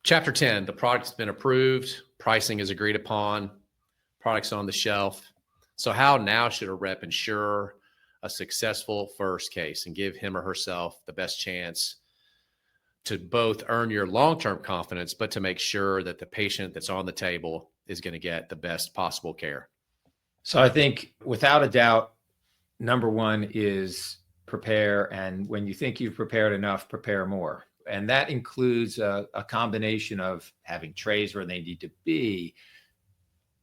Chapter 10, the product's been approved, pricing is agreed upon, products on the shelf. So how now should a rep ensure a successful first case and give him or herself the best chance to both earn your long-term confidence, but to make sure that the patient that's on the table is going to get the best possible care? So I think without a doubt, number one is prepare. And when you think you've prepared enough, prepare more. And that includes a combination of having trays where they need to be,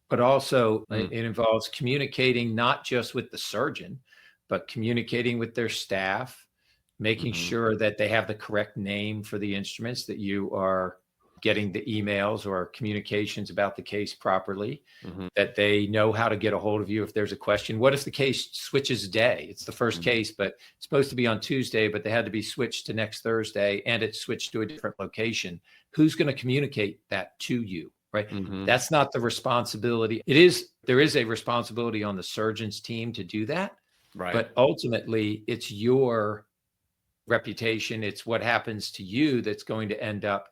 but also it involves communicating not just with the surgeon, but communicating with their staff, making sure that they have the correct name for the instruments, that you are getting the emails or communications about the case properly, that they know how to get a hold of you if there's a question. What if the case switches day? It's the first case, but it's supposed to be on Tuesday, but they had to be switched to next Thursday and it switched to a different location. Who's going to communicate that to you, right? That's not the responsibility. There is a responsibility on the surgeon's team to do that, Right. but ultimately it's your reputation. It's what happens to you that's going to end up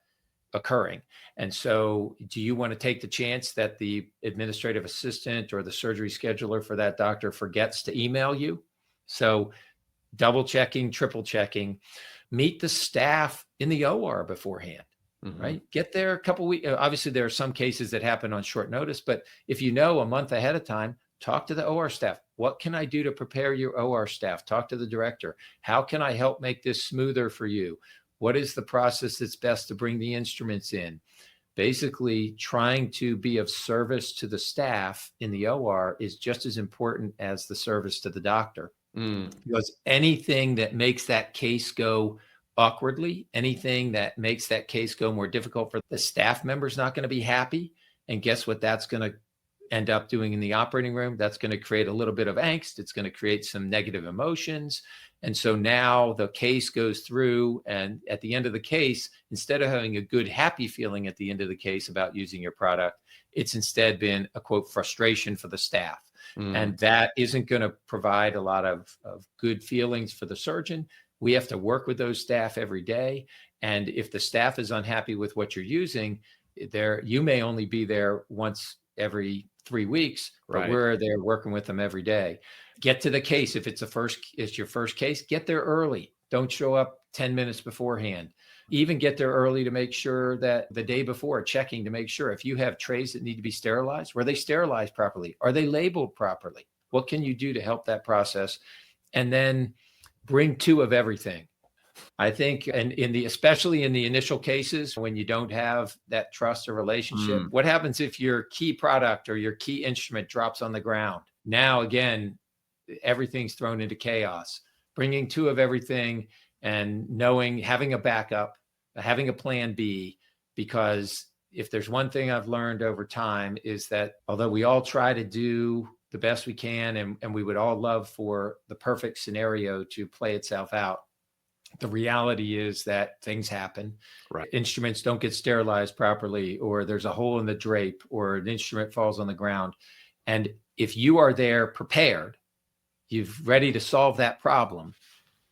occurring. And so do you want to take the chance that the administrative assistant or the surgery scheduler for that doctor forgets to email you? So double checking, triple checking, meet the staff in the OR beforehand, right? Get there a couple weeks. Obviously there are some cases that happen on short notice, but if you know a month ahead of time, talk to the OR staff. What can I do to prepare your OR staff? Talk to the director. How can I help make this smoother for you? What is the process that's best to bring the instruments in? Basically, trying to be of service to the staff in the OR is just as important as the service to the doctor. Because anything that makes that case go awkwardly, anything that makes that case go more difficult for the staff member's not going to be happy. And guess what that's going to end up doing in the operating room? That's going to create a little bit of angst. It's going to create some negative emotions. And so now the case goes through, and at the end of the case, instead of having a good, happy feeling at the end of the case about using your product, it's instead been a quote frustration for the staff. And that isn't going to provide a lot of good feelings for the surgeon. We have to work with those staff every day. And if the staff is unhappy with what you're using, you may only be there once every 3 weeks, but we're there working with them every day. Get to the case. If it's your first case, get there early. Don't show up 10 minutes beforehand. Even get there early to make sure that the day before, checking to make sure if you have trays that need to be sterilized, were they sterilized properly? Are they labeled properly? What can you do to help that process? And then bring 2 of everything. I think, and especially in the initial cases, when you don't have that trust or relationship, what happens if your key product or your key instrument drops on the ground? Now, again, everything's thrown into chaos. Bringing 2 of everything and having a backup, having a plan B, because if there's one thing I've learned over time is that although we all try to do the best we can, and we would all love for the perfect scenario to play itself out, the reality is that things happen. Right. Instruments don't get sterilized properly, or there's a hole in the drape, or an instrument falls on the ground. And if you are there prepared, you're ready to solve that problem,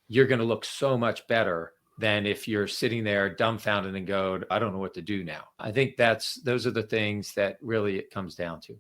you're going to look so much better than if you're sitting there dumbfounded and go, I don't know what to do now. I think those are the things that really it comes down to.